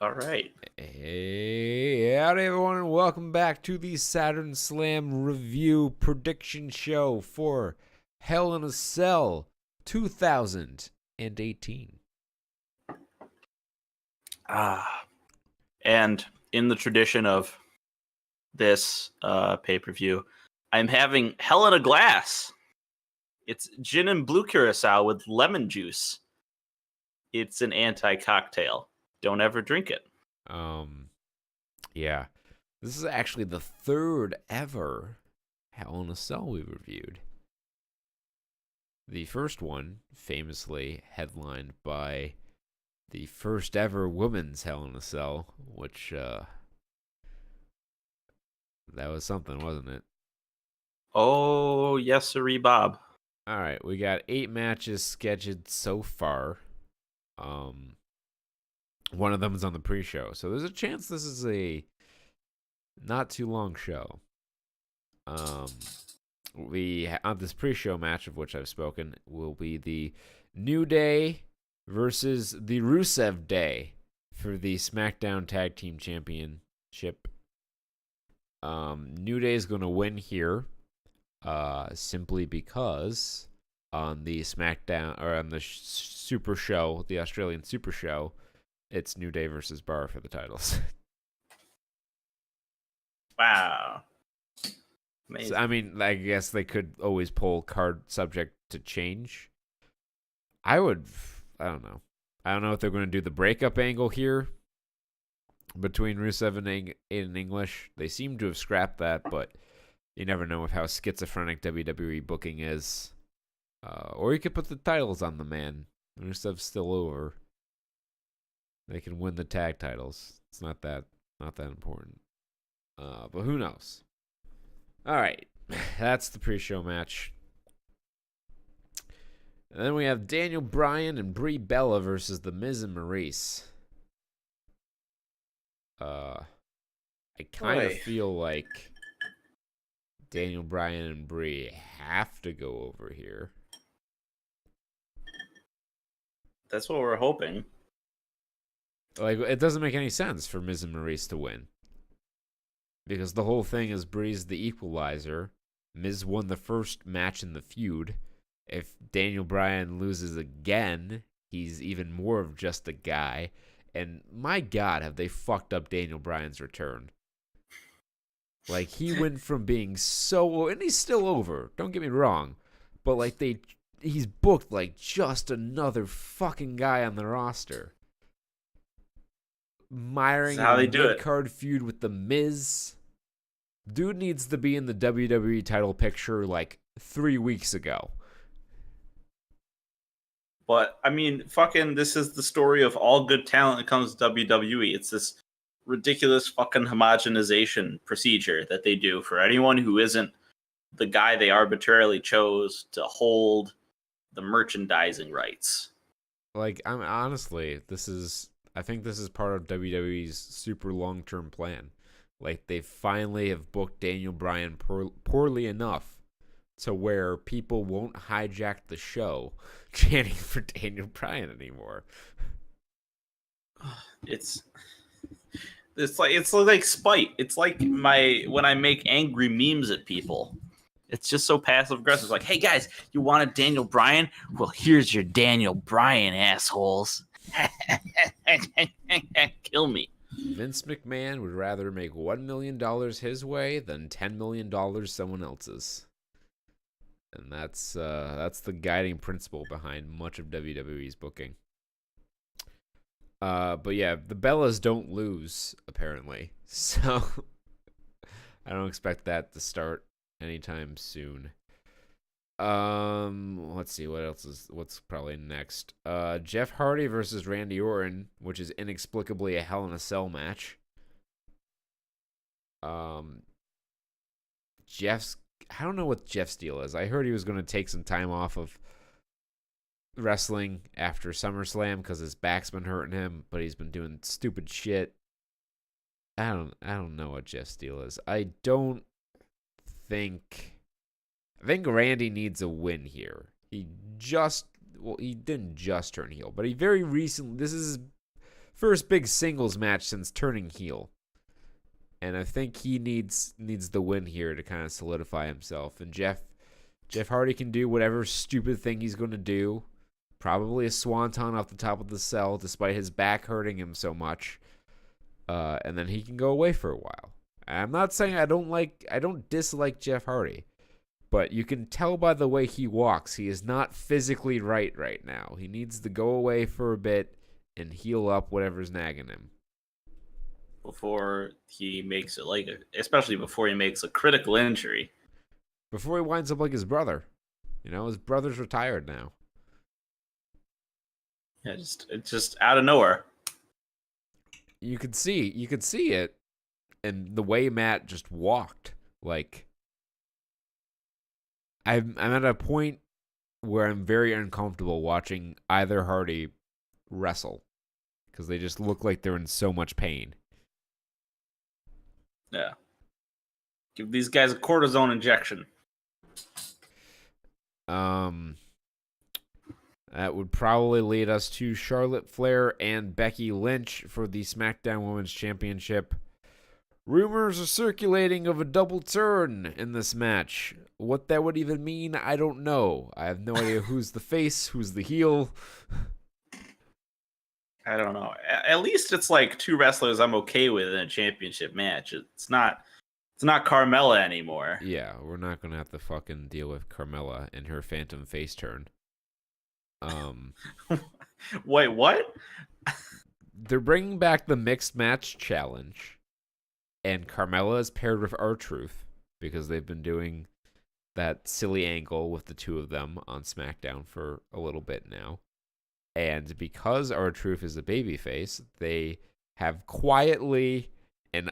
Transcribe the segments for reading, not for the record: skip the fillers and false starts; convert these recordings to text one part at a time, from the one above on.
All right. Hey, howdy everyone, and welcome back to the Saturn Slam review prediction show for Hell in a Cell 2018. Ah, and in the tradition of this pay-per-view, I'm having Hell in a Glass. It's gin and blue curacao with lemon juice. It's an anti-cocktail. Don't ever drink it. Um, yeah, this is actually the third ever Hell in a Cell we reviewed. The first one, famously headlined by the first ever women's Hell in a Cell, which, that was something, wasn't it? Oh, yes, sirree, Bob. All right, we got 8 matches scheduled so far. Um, one of them is on the pre-show, so there's a chance this is a not too long show. Um, we on this pre-show match of which I've spoken will be the New Day versus the Rusev Day for the SmackDown Tag Team Championship. New Day is going to win here, simply because on the SmackDown or on the Super Show, the Australian Super Show, it's New Day versus Bar for the titles. Wow. So, Amazing. I mean, I guess they could always pull card subject to change. I would, I don't know. I don't know if they're going to do the breakup angle here between Rusev and Aiden English. They seem to have scrapped that, but you never know with how schizophrenic WWE booking is. Or you could put the titles on the man. Rusev's still over. They can win the tag titles. It's not that important. But who knows? All right, that's the pre-show match. And then we have Daniel Bryan and Brie Bella versus The Miz and Maurice. I kind of Boy, feel like Daniel Bryan and Brie have to go over here. that's what we're hoping. Like, it doesn't make any sense for Miz and Maurice to win. Because the whole thing is Brie's the equalizer. Miz won the first match in the feud. If Daniel Bryan loses again, he's even more of just a guy. And my God, have they fucked up Daniel Bryan's return. Like, he went from being so, and he's still over, don't get me wrong, but like he's booked like just another fucking guy on the roster. This is Miring in how a they do it. mid-card feud with The Miz. Dude needs to be in the WWE title picture like 3 weeks ago. But I mean, fucking, this is the story of all good talent that comes to WWE. It's this ridiculous fucking homogenization procedure that they do for anyone who isn't the guy they arbitrarily chose to hold the merchandising rights. Like, I'm honestly, I think this is part of WWE's super long-term plan. Like, they finally have booked Daniel Bryan poorly enough to where people won't hijack the show chanting for Daniel Bryan anymore. It's it's like spite. It's like my when I make angry memes at people. It's just so passive aggressive. It's like, hey guys, you wanted Daniel Bryan? Well, here's your Daniel Bryan, assholes. Kill me. Vince McMahon would rather make $1 million his way than $10 million someone else's. And that's the guiding principle behind much of WWE's booking. But yeah, the Bellas don't lose apparently, so I don't expect that to start anytime soon. Let's see what's probably next. Jeff Hardy versus Randy Orton, which is inexplicably a Hell in a Cell match. Um, Jeff's I don't know what Jeff's deal is. I heard he was going to take some time off of wrestling after SummerSlam because his back's been hurting him, but he's been doing stupid shit. I don't know what Jeff's deal is. Think I think Randy needs a win here. He didn't just turn heel, but he very recently, this is his first big singles match since turning heel. And I think he needs the win here to kind of solidify himself. And Jeff Hardy can do whatever stupid thing he's going to do. Probably a swanton off the top of the cell, despite his back hurting him so much. And then he can go away for a while. I'm not saying I don't dislike Jeff Hardy, but you can tell by the way he walks, he is not physically right now. He needs to go away for a bit and heal up whatever's nagging him. Before he makes it especially before he makes a critical injury. Before he winds up like his brother. His brother's retired now. Yeah, it's just out of nowhere. You could see it in the way Matt just walked. Like, I'm at a point where I'm very uncomfortable watching either Hardy wrestle because they just look like they're in so much pain. Yeah. Give these guys a cortisone injection. That would probably lead us to Charlotte Flair and Becky Lynch for the SmackDown Women's Championship. Rumors are circulating of a double turn in this match. What that would even mean, I don't know. I have no idea who's the face, who's the heel. I don't know. At least it's like two wrestlers I'm okay with in a championship match. It's not Carmella anymore. Yeah, we're not gonna have to fucking deal with Carmella and her phantom face turn. Wait, what? They're bringing back the mixed match challenge, and Carmella is paired with R-Truth because they've been doing that silly angle with the two of them on SmackDown for a little bit now. And because R-Truth is a babyface, they have quietly and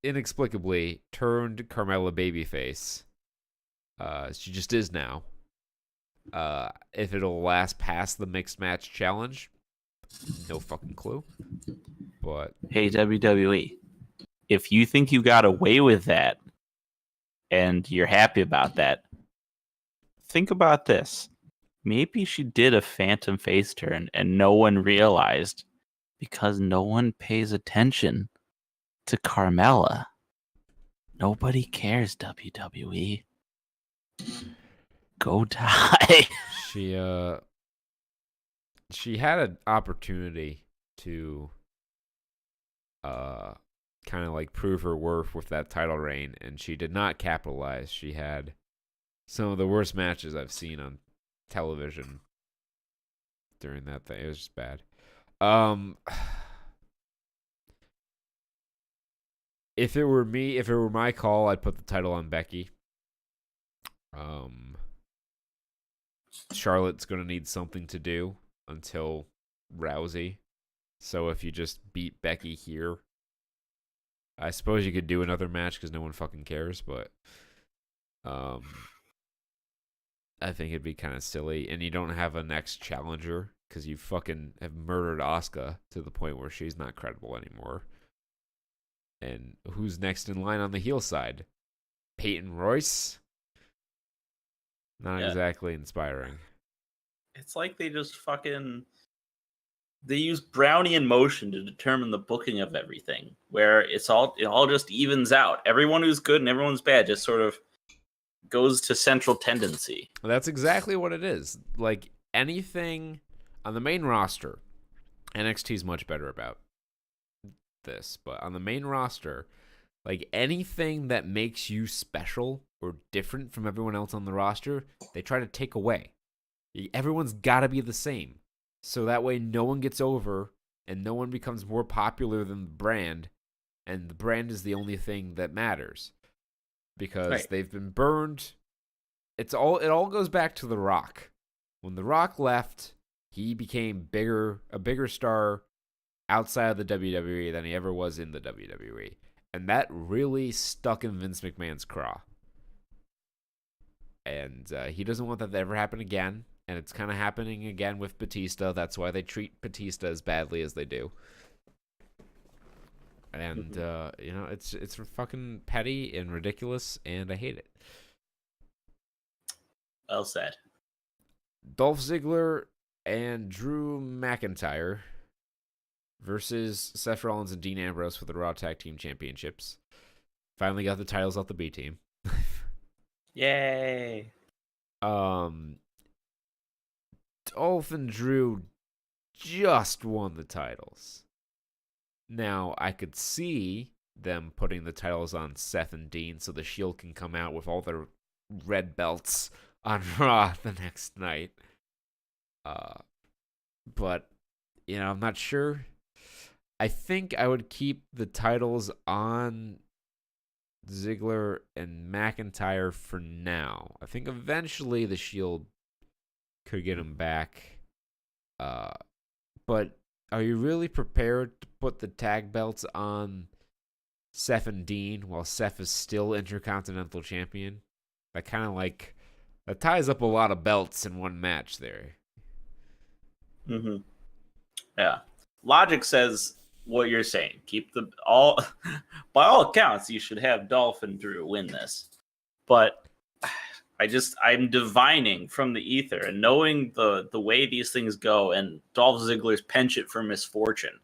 inexplicably turned Carmella babyface. She just is now. If it'll last past the mixed match challenge, no fucking clue. But hey, WWE, if you think you got away with that and you're happy about that, think about this. Maybe she did a phantom face turn and no one realized because no one pays attention to Carmella. Nobody cares, WWE. Go die. she had an opportunity to kind of like prove her worth with that title reign, and she did not capitalize. She had some of the worst matches I've seen on television during that thing. It was just bad. If it were me, if it were my call, I'd put the title on Becky. Charlotte's going to need something to do until Rousey. So if you just beat Becky here, I suppose you could do another match because no one fucking cares, but I think it'd be kind of silly. And you don't have a next challenger because you fucking have murdered Asuka to the point where she's not credible anymore. And who's next in line on the heel side? Peyton Royce? Not exactly inspiring. It's like they just they use Brownian motion to determine the booking of everything, where it all just evens out. Everyone who's good and everyone's bad just sort of goes to central tendency. That's exactly what it is. Like anything on the main roster, NXT's much better about this, but on the main roster, like anything that makes you special or different from everyone else on the roster, they try to take away. Everyone's got to be the same. So that way no one gets over and no one becomes more popular than the brand, and the brand is the only thing that matters. Because they've been burned. It all goes back to The Rock. When The Rock left, he became a bigger star outside of the WWE than he ever was in the WWE. And that really stuck in Vince McMahon's craw. And he doesn't want that to ever happen again. And it's kind of happening again with Batista. That's why they treat Batista as badly as they do. And, it's fucking petty and ridiculous, and I hate it. Well said. Dolph Ziggler and Drew McIntyre versus Seth Rollins and Dean Ambrose for the Raw Tag Team Championships. Finally got the titles off the B team. Yay! Dolph and Drew just won the titles. Now, I could see them putting the titles on Seth and Dean so the Shield can come out with all their red belts on Raw the next night. But, I'm not sure. I think I would keep the titles on Ziggler and McIntyre for now. I think eventually the Shield could get them back. But are you really prepared to put the tag belts on Seth and Dean while Seth is still Intercontinental Champion? That ties up a lot of belts in one match there. Mm-hmm. Yeah. Logic says what you're saying. Keep all by all accounts, you should have Dolph and Drew win this. But I'm divining from the ether and knowing the way these things go and Dolph Ziggler's penchant for misfortune.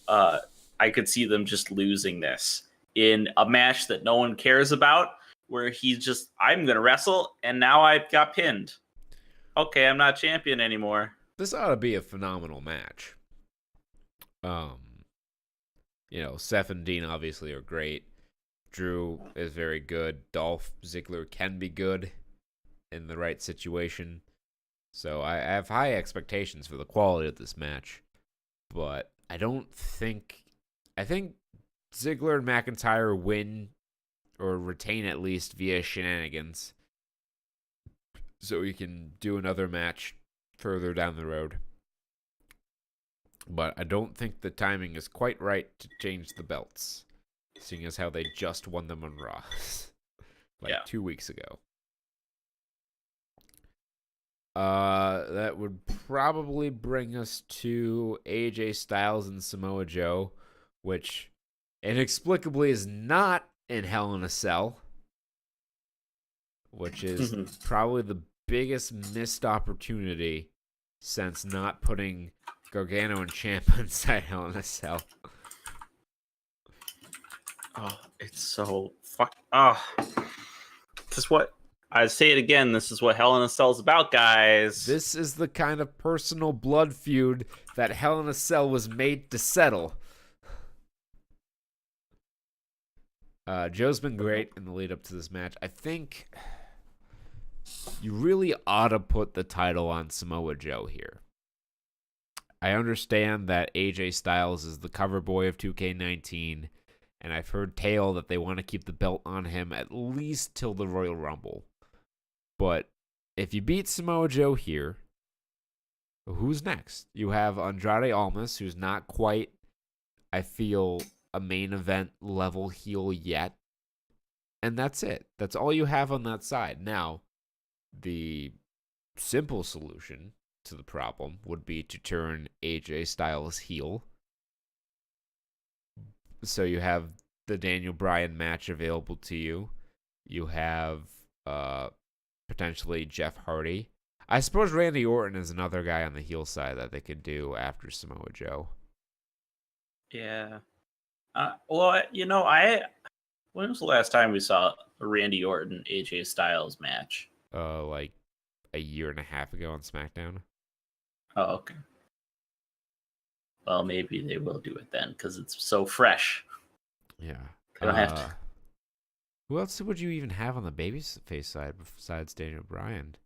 I could see them just losing this in a match that no one cares about, where I'm going to wrestle, and now I got pinned. Okay, I'm not champion anymore. This ought to be a phenomenal match. Seth and Dean obviously are great. Drew is very good. Dolph Ziggler can be good in the right situation. So I have high expectations for the quality of this match. But I think Ziggler and McIntyre win or retain at least via shenanigans. So we can do another match further down the road. But I don't think the timing is quite right to change the belts, seeing as how they just won them on Raw 2 weeks ago. That would probably bring us to AJ Styles and Samoa Joe, which inexplicably is not in Hell in a Cell, which is probably the biggest missed opportunity since not putting Gargano and Ciampa inside Hell in a Cell. Oh, it's so fuck. Oh, this is what I say it again. This is what Hell in a Cell is about, guys. This is the kind of personal blood feud that Hell in a Cell was made to settle. Joe's been great in the lead up to this match. I think you really ought to put the title on Samoa Joe here. I understand that AJ Styles is the cover boy of 2K19, and I've heard tale that they want to keep the belt on him at least till the Royal Rumble. But if you beat Samoa Joe here, who's next? You have Andrade Almas, who's not quite, I feel, a main event level heel yet. And that's it. That's all you have on that side. Now, the simple solution to the problem would be to turn AJ Styles heel. So you have the Daniel Bryan match available to you. You have potentially Jeff Hardy. I suppose Randy Orton is another guy on the heel side that they could do after Samoa Joe. Yeah. When was the last time we saw a Randy Orton AJ Styles match? Like a year and a half ago on SmackDown. Oh, okay. Well, maybe they will do it then because it's so fresh. Yeah. I don't have to. Who else would you even have on the babyface side besides Daniel Bryan?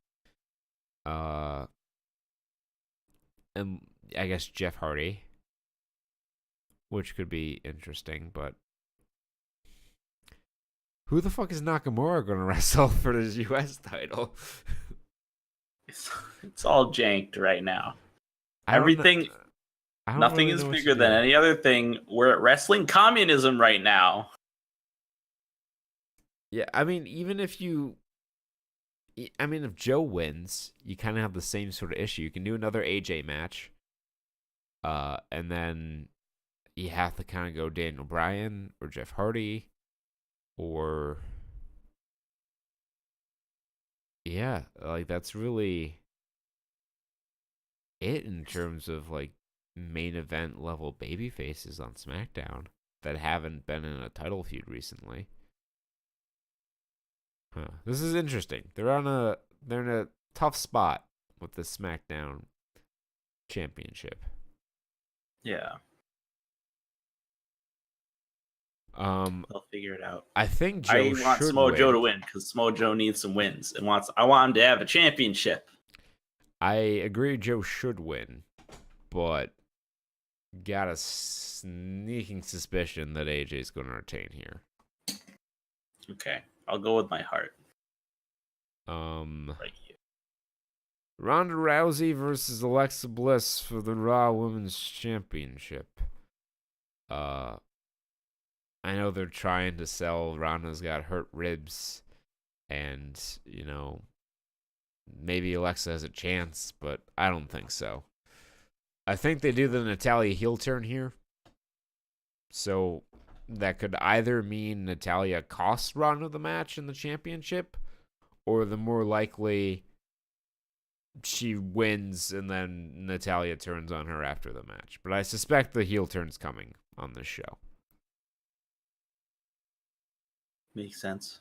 And I guess Jeff Hardy, which could be interesting, but who the fuck is Nakamura going to wrestle for his U.S. title? It's all janked right now. Everything, nothing is bigger than any other thing. We're at wrestling communism right now. Yeah, I mean, if Joe wins, you kind of have the same sort of issue. You can do another AJ match, and then you have to kind of go Daniel Bryan or Jeff Hardy, or that's really it in terms of main event level baby faces on SmackDown that haven't been in a title feud recently. Huh. This is interesting. They're in a tough spot with the SmackDown championship. Yeah. They'll figure it out. I think Joe I want should Samoa win. Joe to win because Samoa Joe needs some wins and I want him to have a championship. I agree Joe should win, but got a sneaking suspicion that AJ's going to retain here. Okay, I'll go with my heart. Right here. Ronda Rousey versus Alexa Bliss for the Raw Women's Championship. I know they're trying to sell Ronda's got hurt ribs, and maybe Alexa has a chance, but I don't think so. I think they do the Natalya heel turn here. So that could either mean Natalya costs Ronda the match in the championship, or the more likely she wins and then Natalya turns on her after the match. But I suspect the heel turn's coming on this show. Makes sense.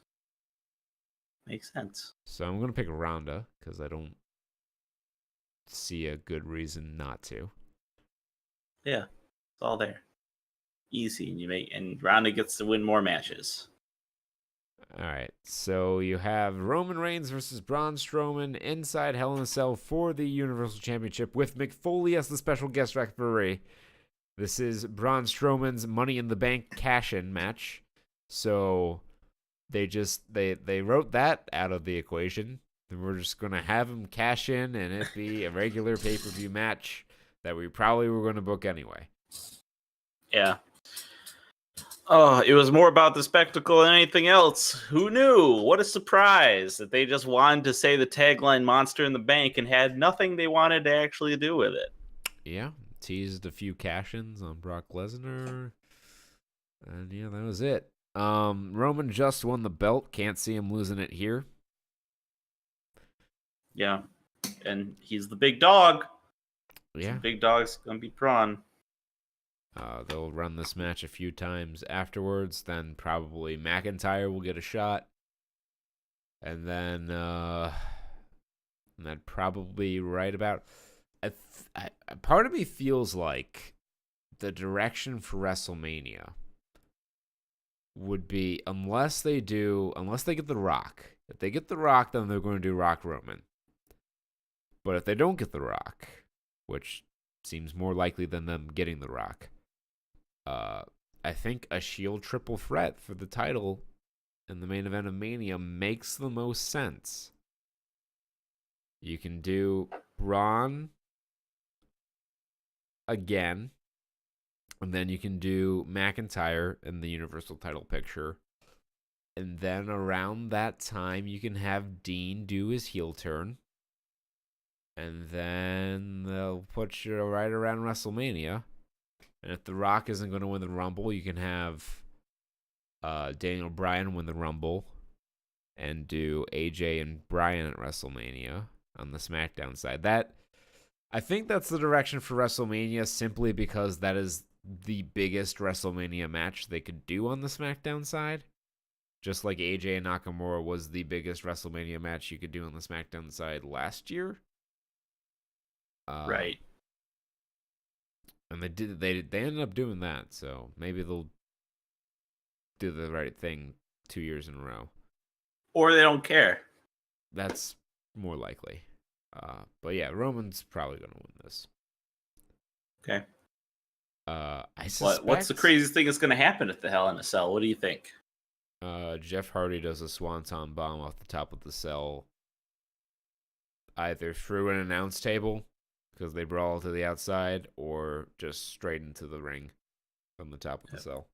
So I'm going to pick Ronda because I don't see a good reason not to. Yeah, it's all there. Easy, and Ronda gets to win more matches. All right, so you have Roman Reigns versus Braun Strowman inside Hell in a Cell for the Universal Championship with Mick Foley as the special guest referee. This is Braun Strowman's Money in the Bank cash-in match. So they wrote that out of the equation. And we're just going to have him cash in and it be a regular pay-per-view match that we probably were going to book anyway. Yeah. Oh, it was more about the spectacle than anything else. Who knew? What a surprise that they just wanted to say the tagline Monster in the Bank and had nothing they wanted to actually do with it. Yeah, teased a few cash-ins on Brock Lesnar. And yeah, that was it. Roman just won the belt. Can't see him losing it here. Yeah. And he's the big dog. Yeah. The big dog's going to be Braun. They'll run this match a few times afterwards. Then probably McIntyre will get a shot. And then probably right about... part of me feels like the direction for WrestleMania would be, unless they get The Rock. If they get The Rock, then they're going to do Rock Roman. But if they don't get The Rock, which seems more likely than them getting The Rock, I think a Shield triple threat for the title in the main event of Mania makes the most sense. You can do Braun again, and then you can do McIntyre in the Universal title picture. And then around that time, you can have Dean do his heel turn. And then they'll put you right around WrestleMania. And if The Rock isn't going to win the Rumble, you can have Daniel Bryan win the Rumble and do AJ and Bryan at WrestleMania on the SmackDown side. I think that's the direction for WrestleMania, simply because that is the biggest WrestleMania match they could do on the SmackDown side. Just like AJ and Nakamura was the biggest WrestleMania match you could do on the SmackDown side last year. Right. And they ended up doing that, so maybe they'll do the right thing 2 years in a row. Or they don't care. That's more likely. But yeah, Roman's probably going to win this. Okay. I suspect... What's the craziest thing that's going to happen at the Hell in a Cell? What do you think? Jeff Hardy does a swanton bomb off the top of the cell, either through an announce table, because they brawl to the outside, or just straight into the ring from the top of the cell.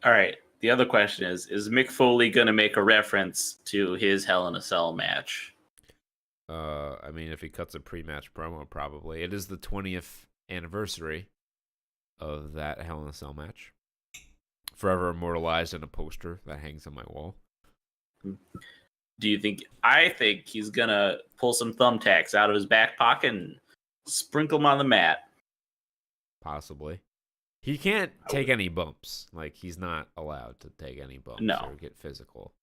All right, the other question is Mick Foley going to make a reference to his Hell in a Cell match? I mean, if he cuts a pre-match promo, probably. It is the 20th anniversary of that Hell in a Cell match. Forever immortalized in a poster that hangs on my wall. Do you think... I think he's going to pull some thumbtacks out of his back pocket and sprinkle them on the mat. possibly. He can't take any bumps. Like, he's not allowed to take any bumps No. or get physical.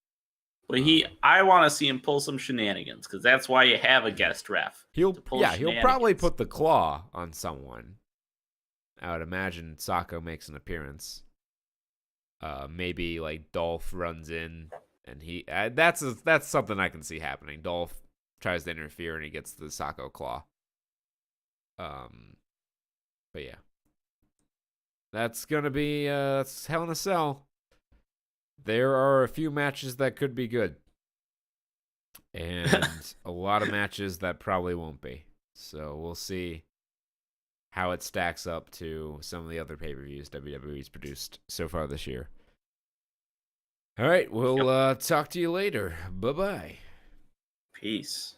But I want to see him pull some shenanigans, because that's why you have a guest ref. He'll probably shenanigans. put the claw on someone. I would imagine Sacco makes an appearance. Maybe like Dolph runs in, and that's something I can see happening. Dolph tries to interfere, and he gets the Sacco claw. But yeah, that's gonna be that's Hell in a Cell. There are a few matches that could be good, and a lot of matches that probably won't be. So we'll see how it stacks up to some of the other pay-per-views WWE's produced so far this year. All right, we'll talk to you later. Bye-bye. Peace.